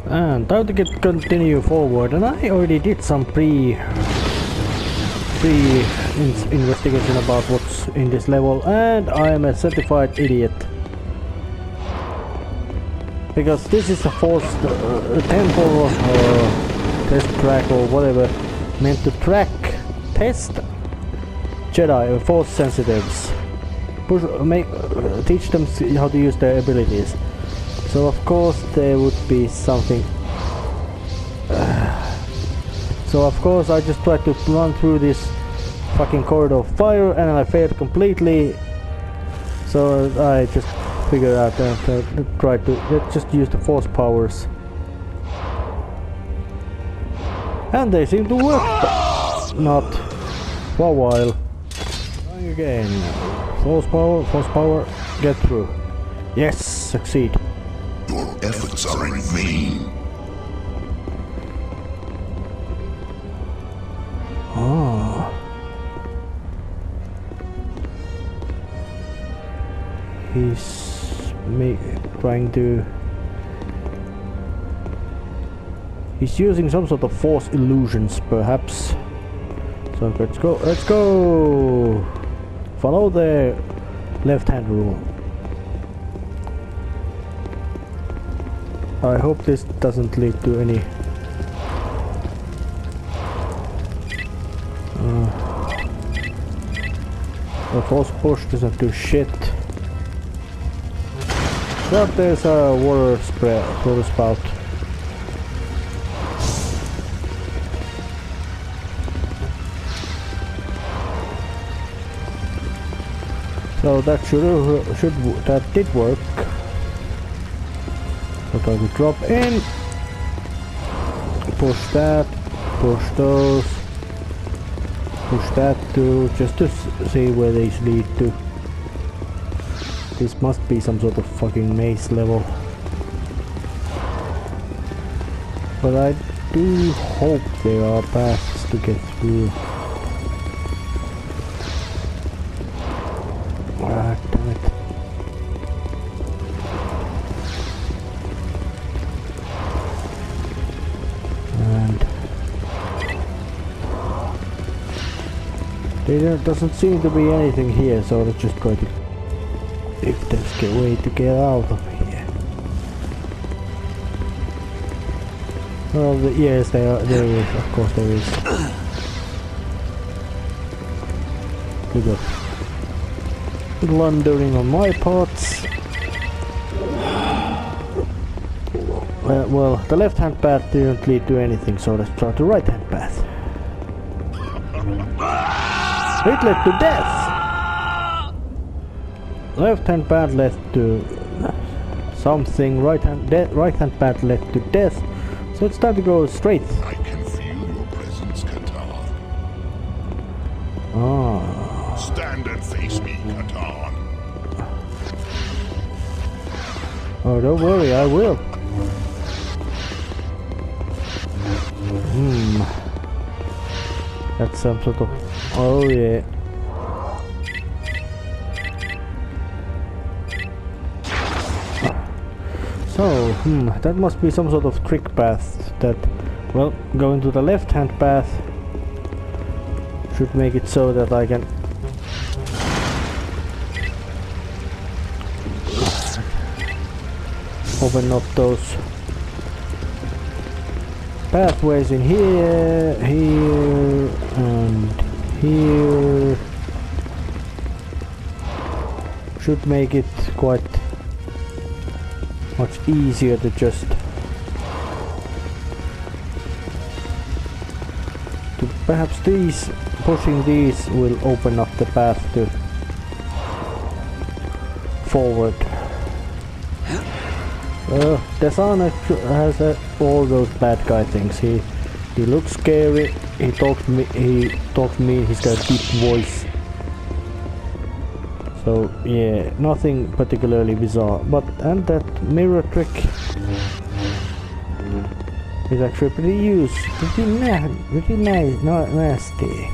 And time to continue forward, and I already did some investigation about what's in this level, and I am a certified idiot. Because this is a forced temple or test track or whatever, meant to test Jedi force sensitives. Teach them how to use their abilities. So of course there would be something. So of course I just tried to run through this fucking corridor of fire and I failed completely. So I just figured out to try to just use the force powers. And they seem to work, but not for a while. Trying again. Force power, get through. Yes, succeed. Your efforts are in vain. Ah. He's trying to... He's using some sort of force illusions, perhaps. So let's go! Follow the left-hand rule. I hope this doesn't lead to any... the force push doesn't do shit. But there's a water spout. So that that did work. So I will drop in, push that, push those, push that too, just to see where these lead to. This must be some sort of fucking maze level. But I do hope there are paths to get through. Ah, damn it. And there doesn't seem to be anything here, so let's just try to... if there's a way to get out of here. Well, yes, there is, of course there is. Good blundering on my parts. Well, the left-hand path didn't lead to anything, so let's try the right-hand path. It led to death! Left-hand path led to something, right-hand path led to death, so it's time to go straight. I can feel your presence, Katan. Ah. Stand and face me, Katan. Oh, don't worry, I will. That's some sort of... oh yeah. So, that must be some sort of trick path that, well, going to the left-hand path should make it so that I can open up those pathways in here, here, and here. Should make it quite much easier to just perhaps pushing these will open up the path to forward. Desann has all those bad guy things. He looks scary. He talks mean. He's got a deep voice. So yeah, nothing particularly bizarre. And that mirror trick is actually pretty nice, not nasty.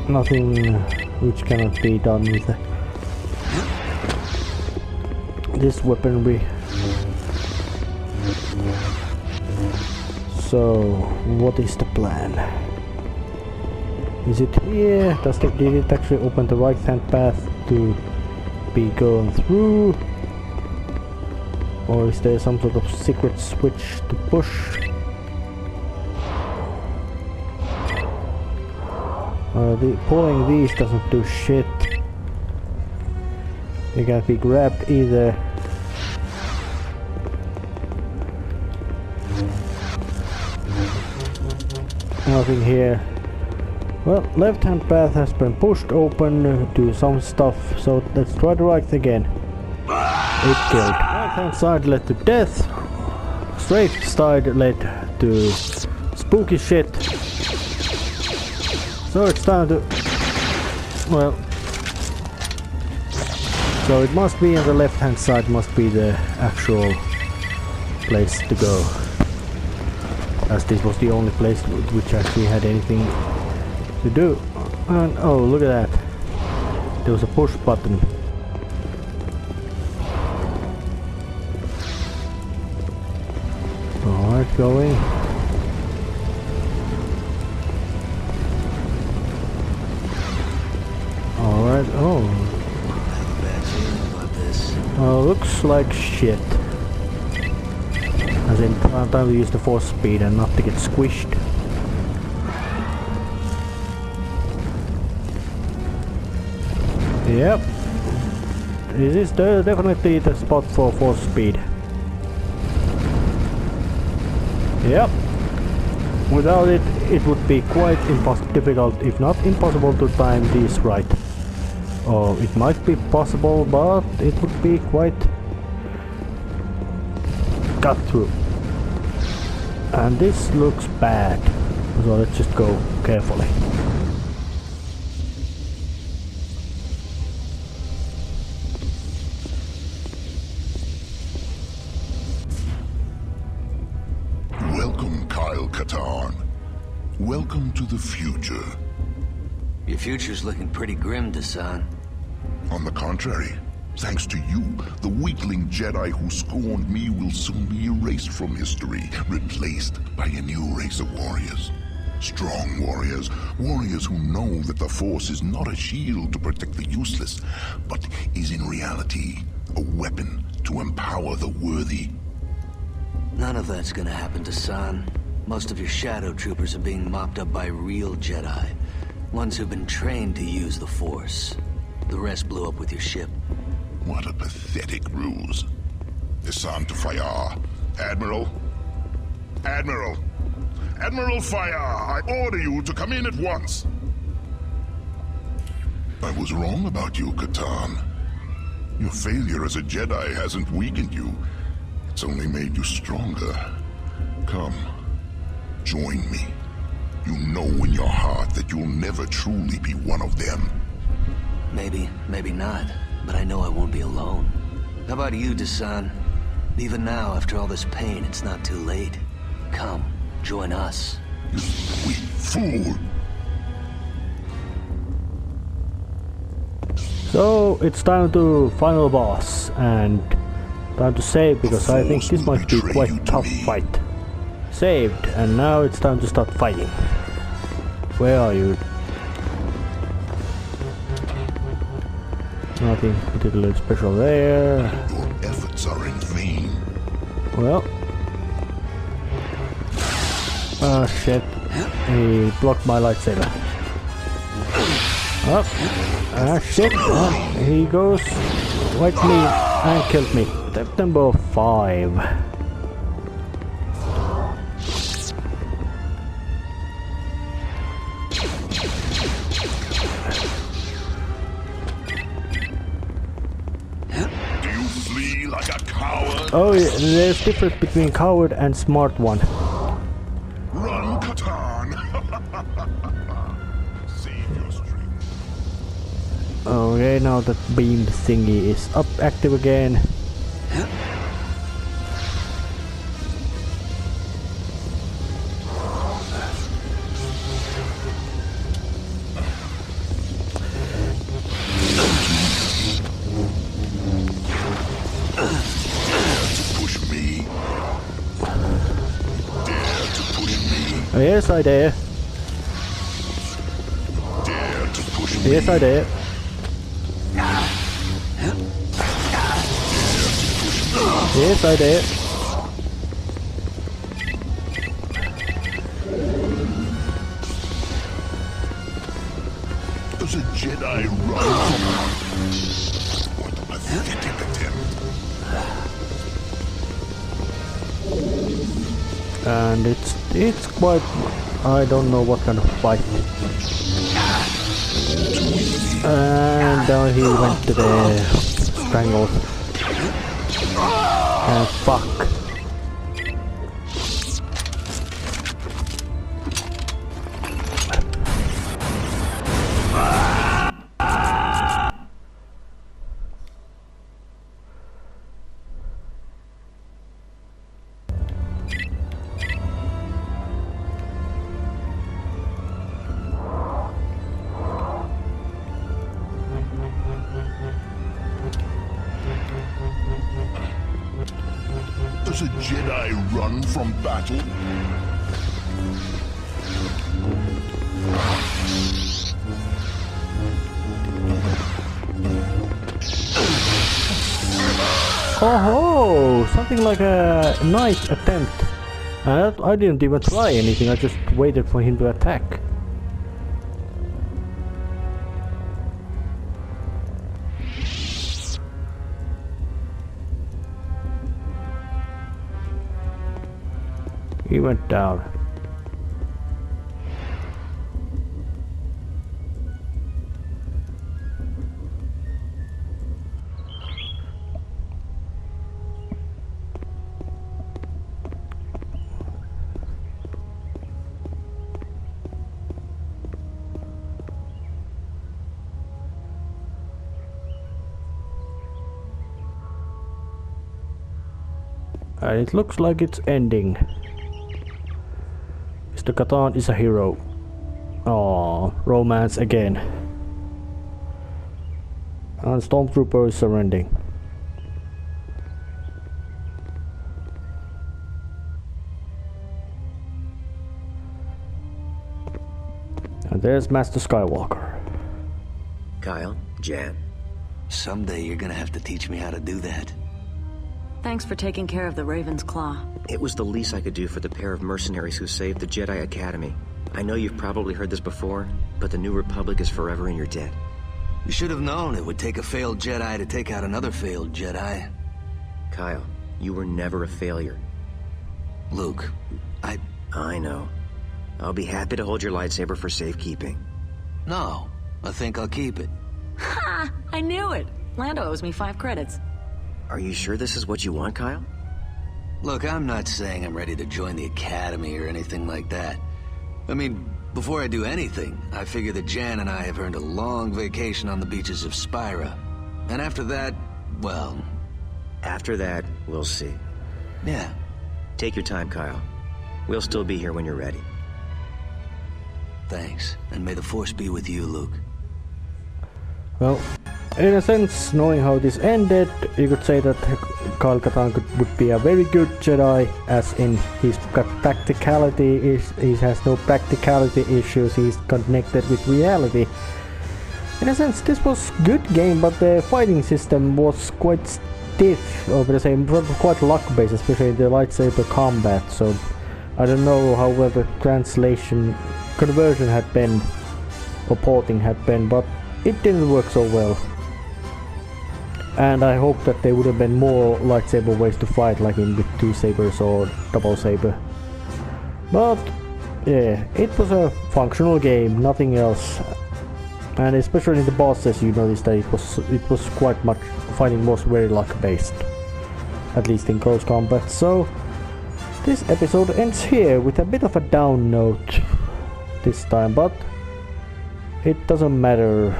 Nothing which cannot be done with this weaponry. So, what is the plan? Is it here? Did it actually open the right hand path to be going through? Or is there some sort of secret switch to push? Pulling these doesn't do shit. They can't be grabbed either. Nothing here. Well, left hand path has been pushed open to some stuff, so let's try the right again. It killed. Right hand side led to death. Straight side led to spooky shit. So it's time to... well... so it must be on the left hand side, must be the actual place to go. As this was the only place which actually had anything to do. And oh, look at that. There was a push button. Alright, going. Alright, oh. Looks like shit. As in, time to use the force speed and not to get squished. Yep. This is definitely the spot for force speed. Yep. Without it, it would be quite difficult, if not impossible, to time these right. Or it might be possible, but it would be quite cut through. And this looks bad, so let's just go carefully. Welcome, Kyle Katarn. Welcome to the future. Your future's looking pretty grim, Desann. On the contrary, thanks to you, the weakling Jedi who scorned me will soon be erased from history, replaced by a new race of warriors. Strong warriors, warriors who know that the Force is not a shield to protect the useless, but is in reality a weapon to empower the worthy. None of that's gonna happen, Desann. Most of your shadow troopers are being mopped up by real Jedi. Ones who've been trained to use the Force. The rest blew up with your ship. What a pathetic ruse. Desann to Fayar. Admiral? Admiral! Admiral Fayar, I order you to come in at once! I was wrong about you, Katarn. Your failure as a Jedi hasn't weakened you. It's only made you stronger. Come, join me. You know in your heart that you'll never truly be one of them. Maybe, maybe not. But I know I won't be alone. How about you, Desann? Even now, after all this pain, it's not too late. Come, join us. You sweet fool! So, it's time to final boss, and time to save, because I think this might be quite a tough fight. Saved, and now it's time to start fighting. Where are you? Nothing particularly special there. Your efforts are in vain. Well. Oh shit. He blocked my lightsaber. Oh. Ah shit. He goes. Wiped me and killed me. September 5. Oh, yeah, there's difference between coward and smart one. Run, Katarn! Save your strength. Okay, now that beam thingy is up, active again. Yes, I dare. Dare to push me. Yes, I dare. Yes, I dare. Does a Jedi run? What a pathetic attempt. And it's quite, I don't know what kind of fight. And down he went to the strangles. And fuck. Does a Jedi run from battle? Oh, something like a nice attempt. I didn't even try anything, I just waited for him to attack. He went down. And it looks like it's ending. Mr. Catan is a hero. Oh, romance again. And Stormtrooper is surrendering. And there's Master Skywalker. Kyle, Jan. Someday you're gonna have to teach me how to do that. Thanks for taking care of the Raven's Claw. It was the least I could do for the pair of mercenaries who saved the Jedi Academy. I know you've probably heard this before, but the New Republic is forever in your debt. You should have known it would take a failed Jedi to take out another failed Jedi. Kyle, you were never a failure. Luke, I know. I'll be happy to hold your lightsaber for safekeeping. No, I think I'll keep it. Ha! I knew it! Lando owes me 5 credits. Are you sure this is what you want, Kyle? Look, I'm not saying I'm ready to join the Academy or anything like that. I mean, before I do anything, I figure that Jan and I have earned a long vacation on the beaches of Spyra. And after that, well... After that, we'll see. Yeah. Take your time, Kyle. We'll still be here when you're ready. Thanks. And may the Force be with you, Luke. Well, in a sense, knowing how this ended, you could say that Kyle Katarn would be a very good Jedi, as in he's got practicality, he has no practicality issues, he's connected with reality. In a sense, this was a good game, but the fighting system was quite stiff, over the same, quite luck-based, especially the lightsaber combat, so I don't know how well the conversion had been, or porting had been, but it didn't work so well. And I hope that there would have been more lightsaber ways to fight, like in with 2 sabers or double saber. But yeah, it was a functional game, nothing else. And especially in the bosses, you noticed that it was quite much, fighting was very luck based, at least in close combat. So this episode ends here with a bit of a down note this time, but it doesn't matter.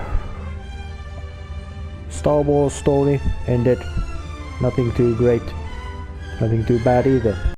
Star Wars story ended. Nothing too great, nothing too bad either.